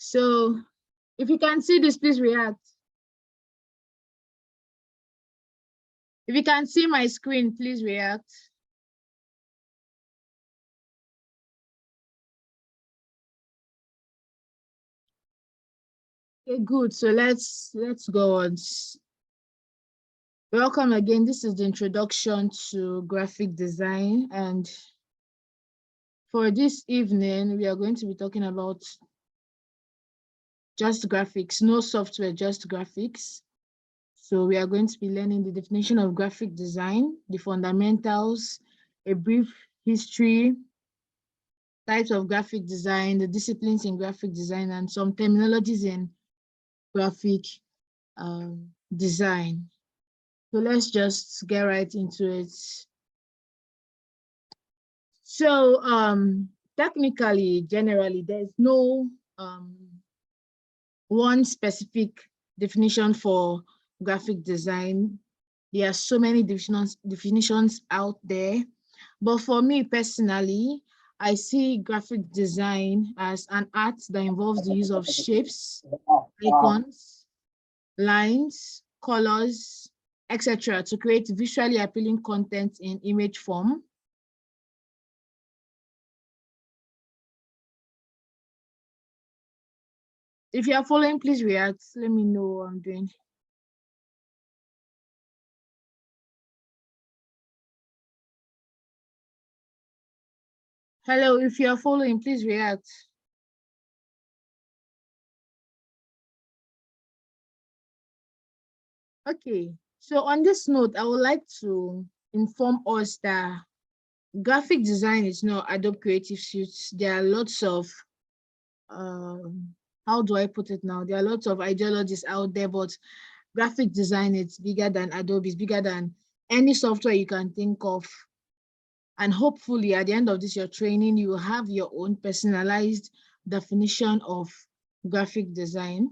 So if you can see this, please react. If you can see my screen, please react. Okay, good. So let's go on. Welcome again. This is the introduction to graphic design, and for this evening, we are going to be talking about just graphics, no software, just graphics. So we are going to be learning the definition of graphic design, the fundamentals, a brief history, types of graphic design, the disciplines in graphic design, and some terminologies in graphic design. So let's just get right into it. So technically, generally, there's no one specific definition for graphic design. There are so many definitions out there. But for me personally, I see graphic design as an art that involves the use of shapes, icons, lines, colors, etc. to create visually appealing content in image form. If you are following, please react. Let me know what I'm doing. Hello, if you are following, please react. Okay, so on this note, I would like to inform us that graphic design is not Adobe Creative Suite. There are lots of, how do I put it now? There are lots of ideologies out there, but graphic design is bigger than Adobe, it's bigger than any software you can think of. And hopefully at the end of this, your training, you will have your own personalized definition of graphic design.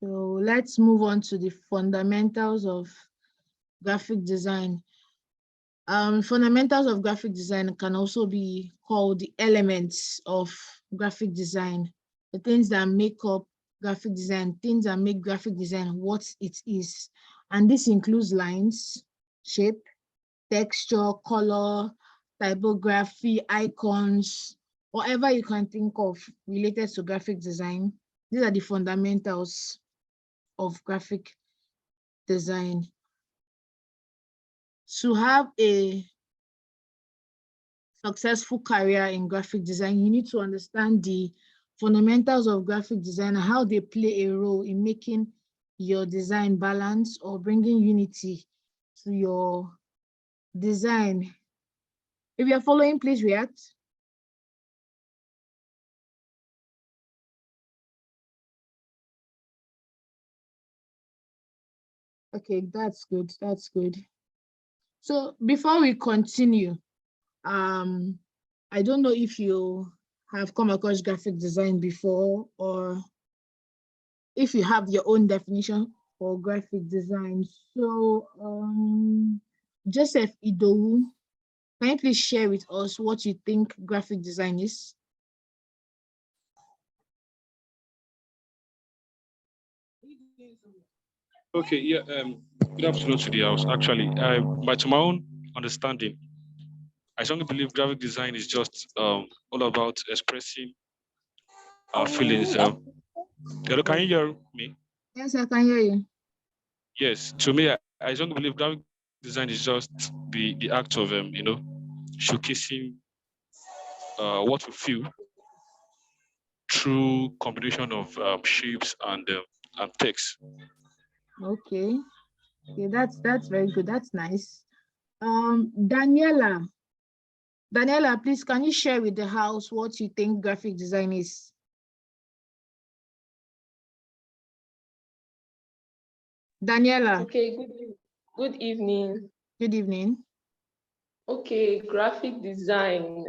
So let's move on to the fundamentals of graphic design. Fundamentals of graphic design can also be called the elements of graphic design, the things that make up graphic design, things that make graphic design what it is. And this includes lines, shape, texture, color, typography, icons, whatever you can think of related to graphic design. These are the fundamentals of graphic design. To have a successful career in graphic design, you need to understand the fundamentals of graphic design and how they play a role in making your design balance or bringing unity to your design. If you're following, please react. Okay, that's good. That's good. So before we continue, I don't know if you have come across graphic design before, or if you have your own definition for graphic design. So Joseph Idowu, can you please share with us what you think graphic design is? Okay, yeah, good afternoon to the house. Actually, to my own understanding, I strongly believe graphic design is just all about expressing our feelings. Hello, can you hear me? Yes, I can hear you. Yes, to me, I strongly believe graphic design is just the act of showcasing what we feel through combination of shapes and text. Okay, that's very good. That's nice. Daniela, please, can you share with the house what you think graphic design is? Daniela. Okay, good evening. Good evening. Okay, graphic design.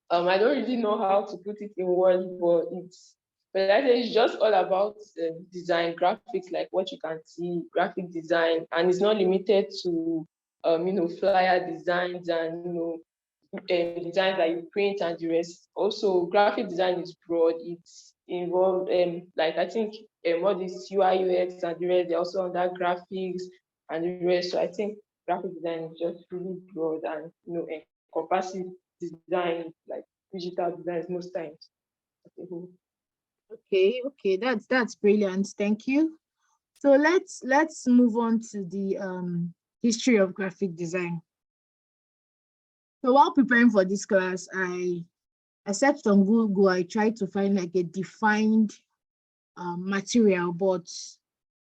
I don't really know how to put it in words, but I think it's just all about design, graphics, like what you can see, graphic design, and it's not limited to flyer designs and designs that you print and the rest. Also, graphic design is broad. It's involved, like I think all these UI, UX and the rest, they're also under graphics and the rest. So I think graphic design is just really broad and encompasses design, like digital designs most times. Okay, that's brilliant. Thank you. So let's move on to the history of graphic design. So while preparing for this class, I searched on Google. I tried to find like a defined material, but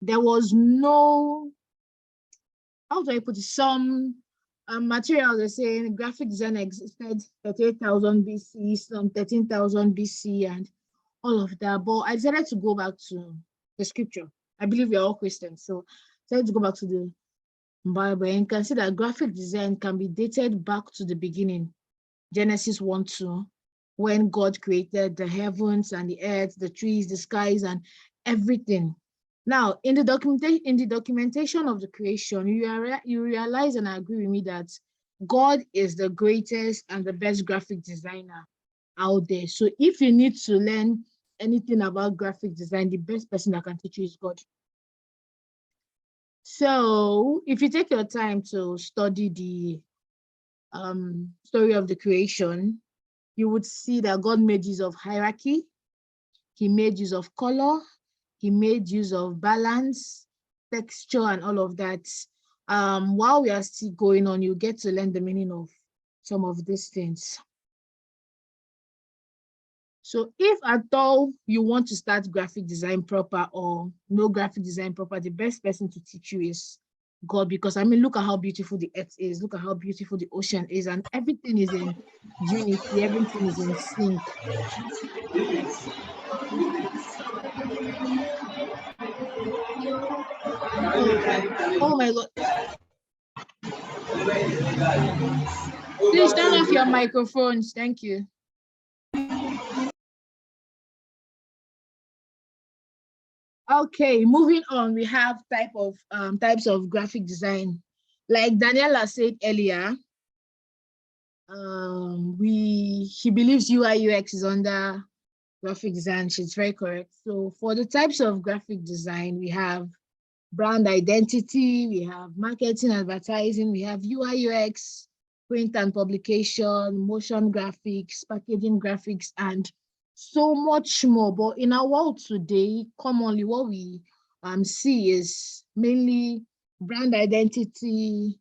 there was no, how do I put it? Some materials are saying graphic design existed 38,000 BC, some 13,000 BC, and all of that. But I decided to go back to the scripture. I believe we are all Christians, so I decided to go back to the Bible and can see that graphic design can be dated back to the beginning, Genesis 1-2, when God created the heavens and the earth, the trees, the skies, and everything. Now, in the documentation of the creation, you realize and agree with me that God is the greatest and the best graphic designer out there. So if you need to learn anything about graphic design, the best person that can teach you is God. So if you take your time to study the story of the creation, you would see that God made use of hierarchy. He made use of color. He made use of balance, texture, and all of that. While we are still going on, you get to learn the meaning of some of these things. So if at all you want to start graphic design proper or no graphic design proper, the best person to teach you is God, because I mean, look at how beautiful the earth is, look at how beautiful the ocean is, and everything is in unity, everything is in sync. Oh my God. Please turn off your microphones. Thank you. Okay, moving on, we have types of graphic design. Like Daniela said earlier, she believes UI UX is under graphic design. She's very correct. So for the types of graphic design, we have brand identity, we have marketing, advertising, we have UI UX, print and publication, motion graphics, packaging graphics, and so much more. But in our world today, commonly what we see is mainly brand identity,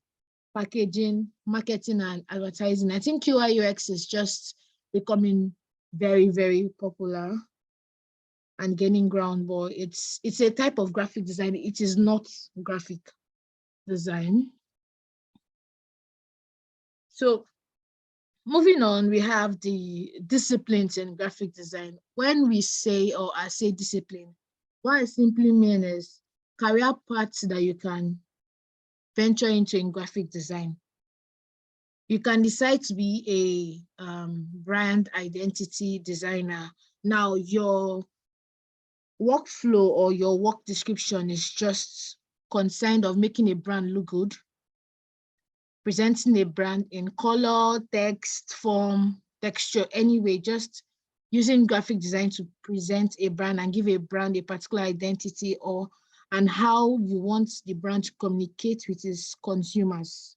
packaging, marketing, and advertising. I think UI UX is just becoming very, very popular and gaining ground, but it's a type of graphic design. It is not graphic design. So moving on, we have the disciplines in graphic design. When we say, or I say discipline, what I simply mean is career paths that you can venture into in graphic design. You can decide to be a brand identity designer. Now, your workflow or your work description is just concerned of making a brand look good, presenting a brand in color, text, form, texture, anyway, just using graphic design to present a brand and give a brand a particular identity and how you want the brand to communicate with its consumers.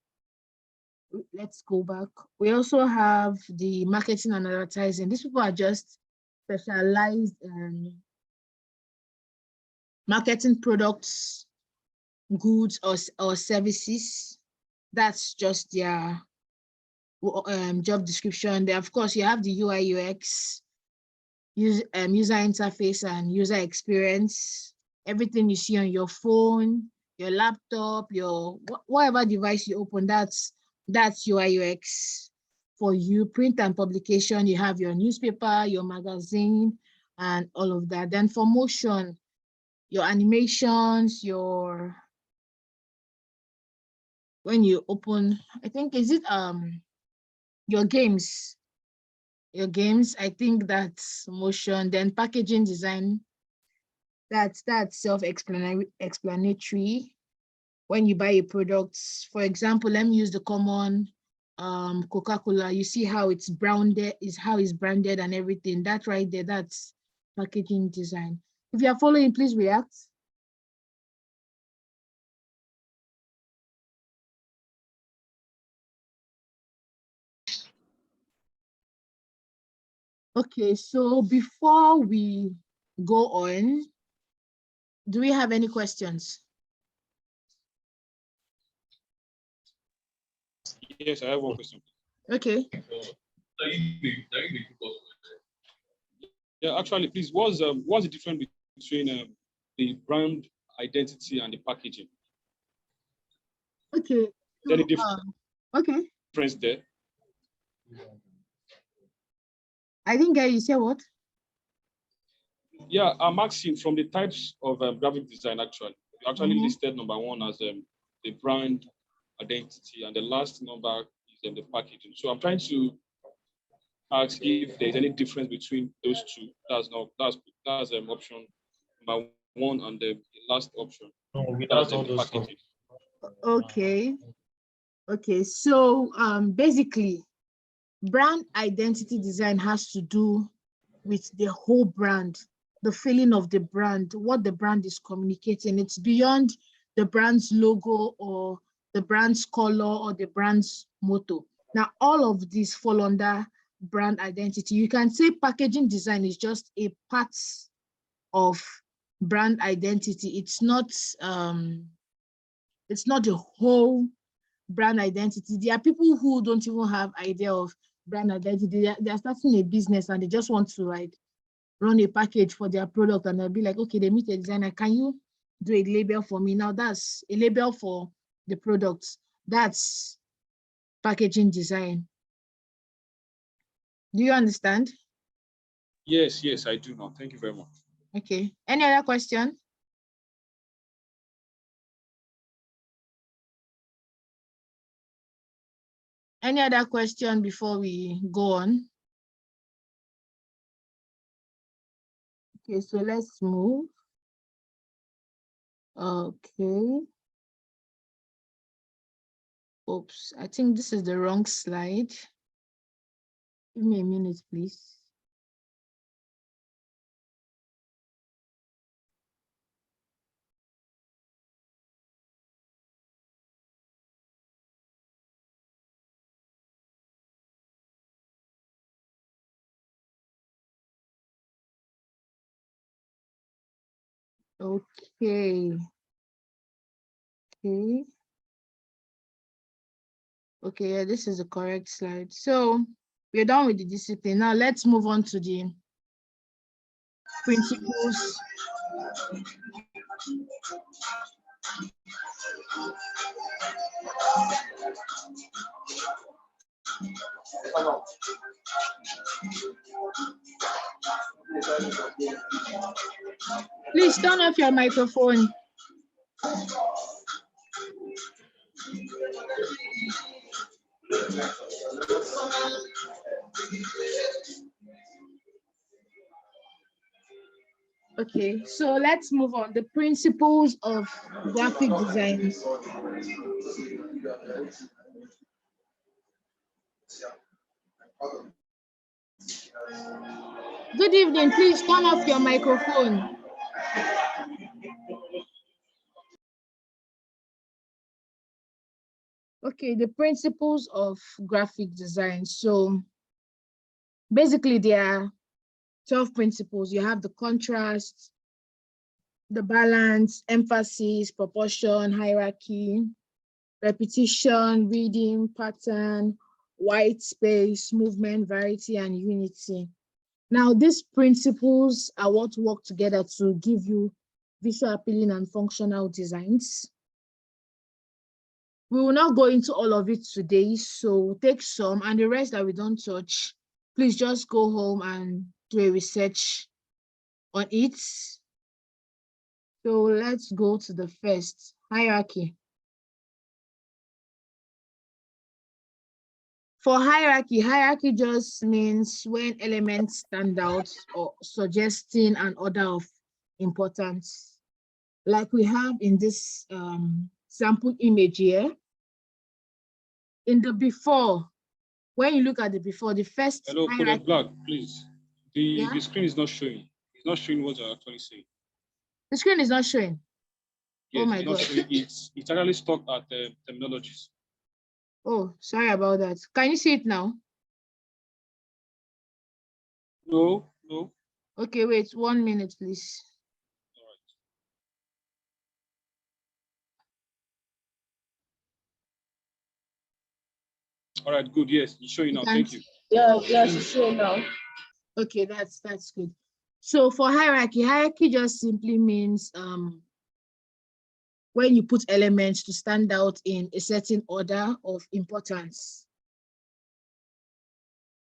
Let's go back. We also have the marketing and advertising. These people are just specialized in marketing products, goods, or services. That's just their job description. Then, of course, you have the UI UX, user interface and user experience. Everything you see on your phone, your laptop, your whatever device you open, that's UI UX. For you, print and publication, you have your newspaper, your magazine, and all of that. Then for motion, your animations, when you open, I think, is it your games, I think that's motion. Then packaging design, that's self-explanatory. When you buy a product, for example, let me use the common Coca-Cola, you see how it's branded, and everything. That right there, that's packaging design. If you are following, please react. Okay, so before we go on, do we have any questions? Yes, I have one question. Okay. Yeah, actually, please, what's the difference between the brand identity and the packaging? Okay. Is there any Okay. difference there? I didn't get you. Say what? Yeah, I'm asking from the types of graphic design. Actually, you actually listed number one as the brand identity, and the last number is the packaging. So I'm trying to ask if there's any difference between those two. That's option number one, and the last option. That's the packaging. Okay. Okay. So basically, brand identity design has to do with the whole brand, the feeling of the brand, what the brand is communicating. It's beyond the brand's logo or the brand's color or the brand's motto. Now, all of these fall under brand identity. You can say packaging design is just a part of brand identity. It's not the whole brand identity. There are people who don't even have idea of brand identity. They're starting a business and they just want to like run a package for their product, and they'll be like, okay, they meet a designer, can you do a label for me? Now that's a label for the products. That's packaging design. Do you understand? Yes, I do now. Thank you very much. Okay. Any other question? Any other question before we go on? Okay, so let's move. Okay. Oops, I think this is the wrong slide. Give me a minute, please. Okay. Okay. Okay, yeah, this is the correct slide. So we're done with the discipline. Now let's move on to the principles. Please turn off your microphone. Okay, so let's move on. The principles of graphic design. Good evening, please turn off your microphone. Okay, the principles of graphic design. So basically there are 12 principles. You have the contrast, the balance, emphasis, proportion, hierarchy, repetition, reading, pattern, white space, movement, variety, and unity. Now, these principles are what work together to give you visual appealing and functional designs. We will not go into all of it today, so we'll take some, and the rest that we don't touch, please just go home and do a research on it. So let's go to the first, hierarchy. For hierarchy just means when elements stand out or suggesting an order of importance. Like we have in this sample image here. in the before, when you look at the before, the first Hello, hierarchy. CodeBlack, please. Yeah? The screen is not showing. It's not showing what you're actually saying. The screen is not showing. Oh Yes, my it's not God. showing. It's actually stuck at terminologies. Oh, sorry about that. Can you see it now? No, no. Okay, wait 1 minute, please. All right, good. Yes, it's showing You now. can't. Thank you. Yeah, yes, it's showing now. Okay, that's good. So for hierarchy just simply means when you put elements to stand out in a certain order of importance.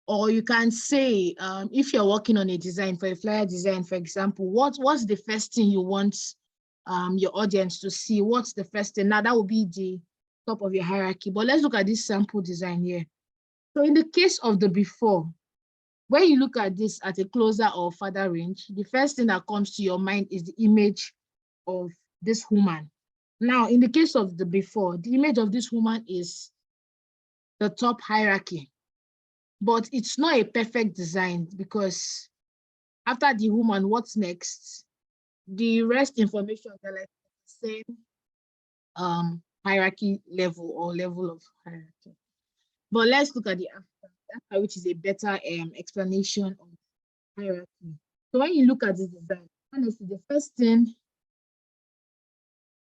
Or you can say, if you're working on a design, for a flyer design, for example, what's the first thing you want your audience to see? What's the first thing? Now that would be the top of your hierarchy. But let's look at this sample design here. So in the case of the before, when you look at this at a closer or further range, the first thing that comes to your mind is the image of this woman. Now, in the case of the before, the image of this woman is the top hierarchy, but it's not a perfect design because after the woman, what's next? The rest information are like the same hierarchy level or level of hierarchy. But let's look at the after, which is a better explanation of hierarchy. So when you look at the design, honestly,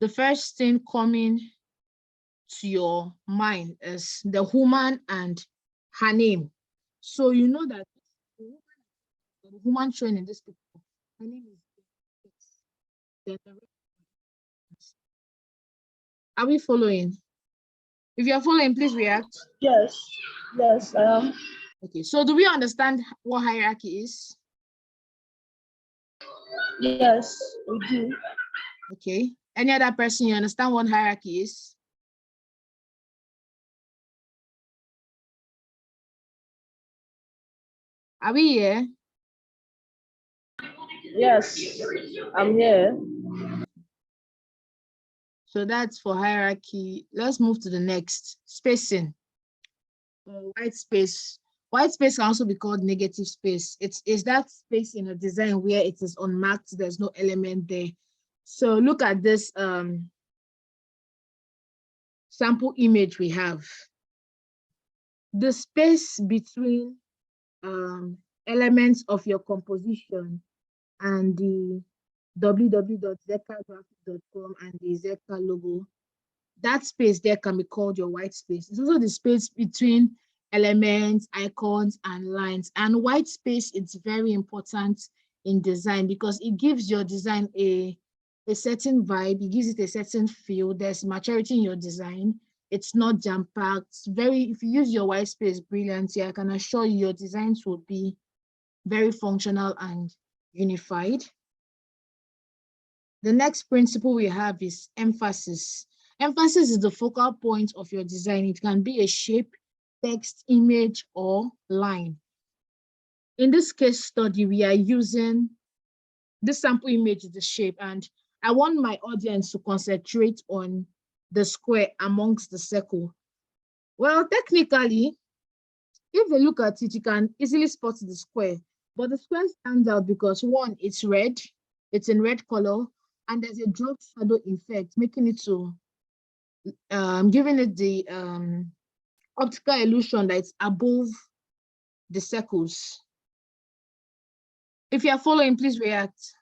the first thing coming to your mind is the woman and her name. So you know that the woman shown in this picture, her name is. Are we following? If you're following, please react. Yes, yes, I am. Okay, so do we understand what hierarchy is? Yes, we do. Okay. Any other person, you understand what hierarchy is? Are we here? Yes, I'm here. So that's for hierarchy. Let's move to the next. Spacing. White space. White space can also be called negative space. It's that space in a design where it is unmarked, there's no element there. So look at this sample image we have. The space between elements of your composition and the www.zeccagraphic.com and the Zecca logo, that space there can be called your white space. It's also the space between elements, icons, and lines. And white space is very important in design because it gives your design a certain vibe, it gives it a certain feel. There's maturity in your design. It's not jam-packed. If you use your white space brilliantly, I can assure you your designs will be very functional and unified. The next principle we have is emphasis. Emphasis is the focal point of your design. It can be a shape, text, image, or line. In this case study, we are using this sample image is the shape, and I want my audience to concentrate on the square amongst the circle. Well, technically, if you look at it, you can easily spot the square, but the square stands out because one, it's red, it's in red color, and there's a drop shadow effect, making it to giving it the optical illusion that it's above the circles. If you are following, please react.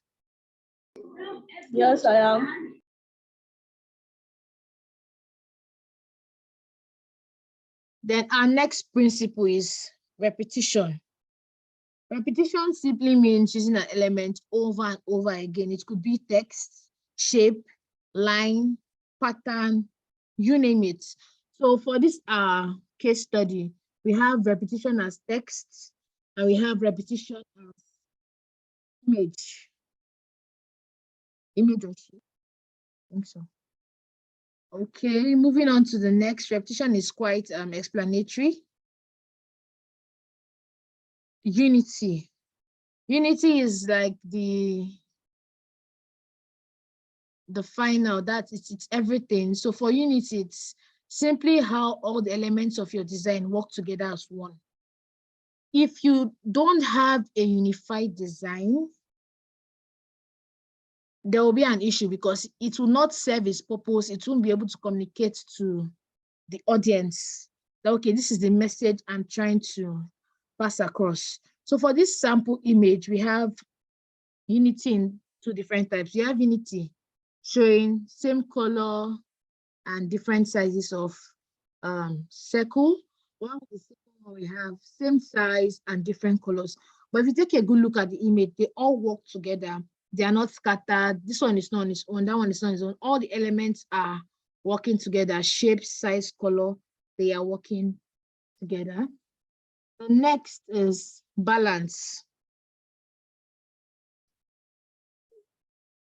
Yes, I am. Then our next principle is repetition. Repetition simply means using an element over and over again. It could be text, shape, line, pattern, you name it. So for this case study, we have repetition as text and we have repetition as image. Image or shape. I think so. Okay, moving on to the next. Repetition is quite explanatory. Unity. Unity is like the final, that it's everything. So for unity, simply how all the elements of your design work together as one. If you don't have a unified design, there will be an issue because it will not serve its purpose. It won't be able to communicate to the audience that, okay, this is the message I'm trying to pass across. So for this sample image, we have Unity in two different types. We have Unity showing same color and different sizes of circle. One with the second one, we have same size and different colors. But if you take a good look at the image, they all work together. They are not scattered. This one is not on its own. That one is not on its own. All the elements are working together. Shape, size, color, they are working together. The next is balance.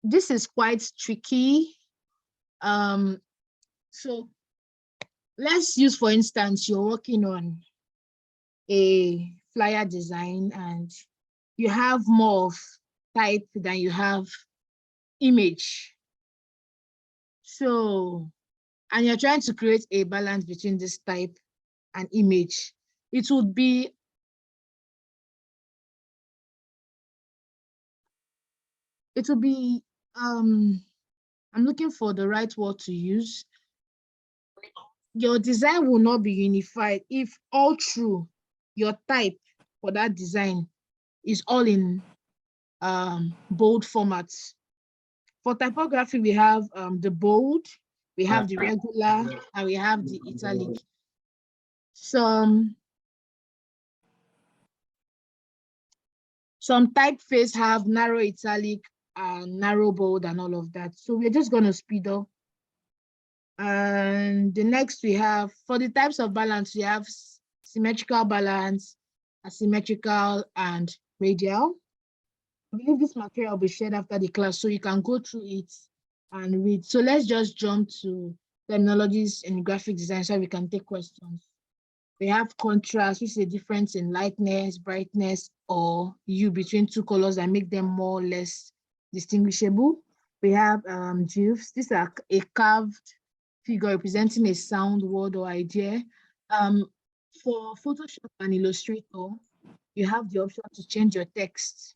This is quite tricky. So let's use, for instance, you're working on a flyer design and you have more of type than you have image. So, and you're trying to create a balance between this type and image. It would be I'm looking for the right word to use. Your design will not be unified if all through your type for that design is all in bold formats. For typography, we have the bold, we have the regular, and we have the italic. Some typeface have narrow italic and narrow bold and all of that. So we're just going to speed up. And the next we have, for the types of balance, we have symmetrical balance, asymmetrical, and radial. I believe this material will be shared after the class, so you can go through it and read. So let's just jump to terminologies in graphic design so we can take questions. We have contrast, which is a difference in lightness, brightness, or hue between two colors that make them more or less distinguishable. We have GIFs. These are a carved figure representing a sound, word, or idea. For Photoshop and Illustrator, you have the option to change your text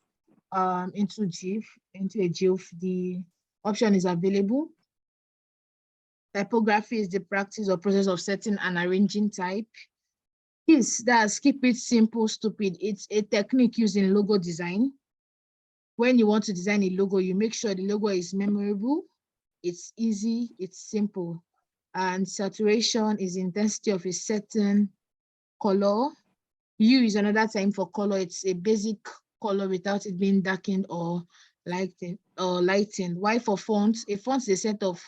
into a GIF. The option is available. Typography is the practice or process of setting and arranging type. That's keep it simple, stupid. It's a technique used in logo design. When you want to design a logo, you make sure the logo is memorable, it's easy, it's simple. And saturation is intensity of a certain color. Hue is another term for color. It's a basic color without it being darkened or lightened. While for fonts, a font is a set of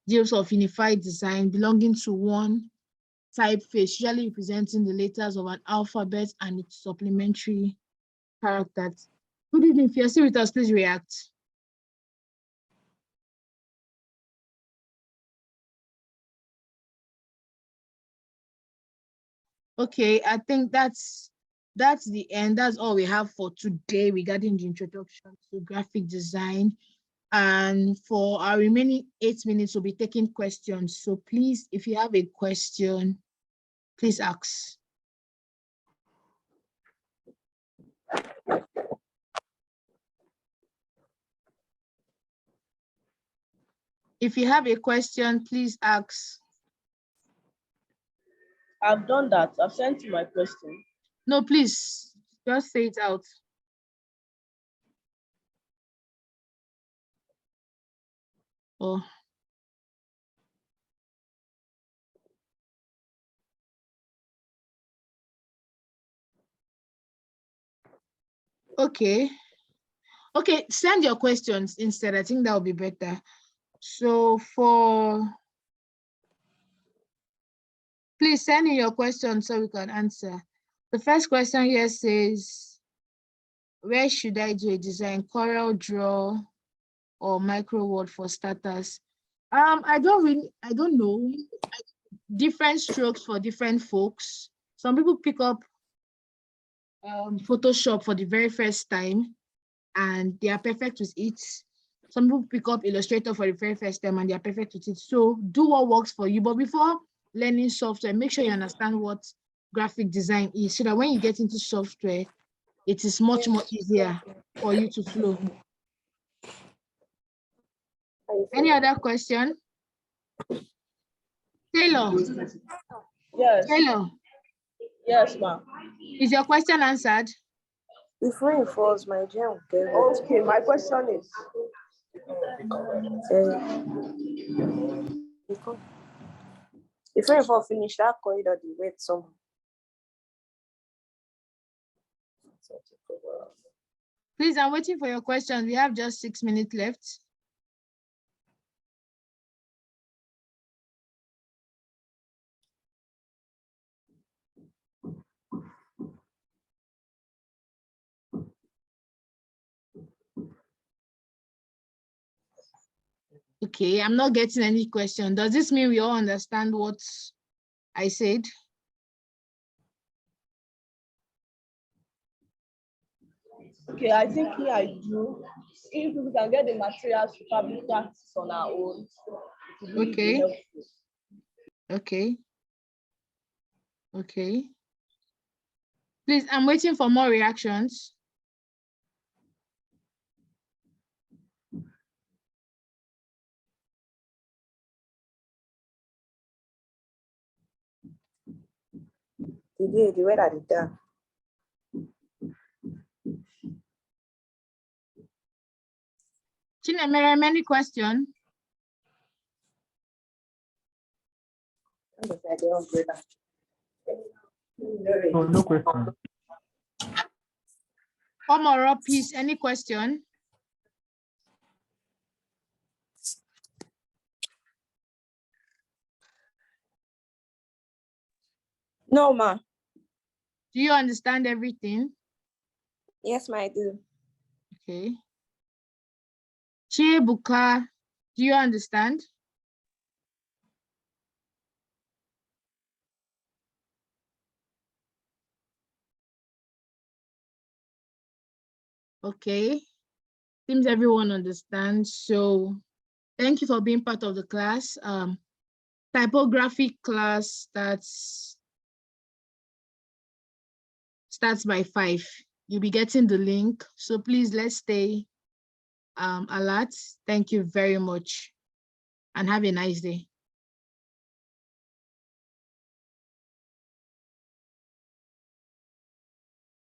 deals of unified design belonging to one typeface, usually representing the letters of an alphabet and its supplementary characters. Good evening. If you're still with us, please react. Okay, I think that's the end. That's all we have for today regarding the introduction to graphic design. And for our remaining 8 minutes, we'll be taking questions. So please, if you have a question, please ask. If you have a question, please ask. I've done that. I've sent you my question. No, please, just say it out. Oh. Okay. Okay, send your questions instead. I think that would be better. So please send in your questions so we can answer. The first question here says, where should I do a design? Corel Draw or Micro for starters? I don't know. Different strokes for different folks. Some people pick up Photoshop for the very first time and they are perfect with it. some people pick up Illustrator for the very first time and they're perfect with it. So do what works for you. But before learning software, make sure you understand what graphic design is, so that when you get into software, it is much more easier for you to flow. Any other question? Taylor, Yes. Taylor, Yes, ma'am. is your question answered? If rain falls, my gem will get wet. Okay, my question is, If rain fall finish, that corridor dey wet somehow. Please, I'm waiting for your question. We have just 6 minutes left. Okay, I'm not getting any question. Does this mean we all understand what I said? okay, I think here I do. If we can get the materials to probably practice on our own, it will really be Okay. helpful. Okay. Okay. Please, I'm waiting for more reactions. Today, the weather dey dark. Chinemere, any question? No question. Omoro, please, any question? No, ma. Do you understand everything? Yes, ma, I do. Okay. Chiebuka, do you understand? Okay. Seems everyone understands. So thank you for being part of the class. Typography class starts by 5. You'll be getting the link. So please, let's stay alert. Thank you very much and have a nice day.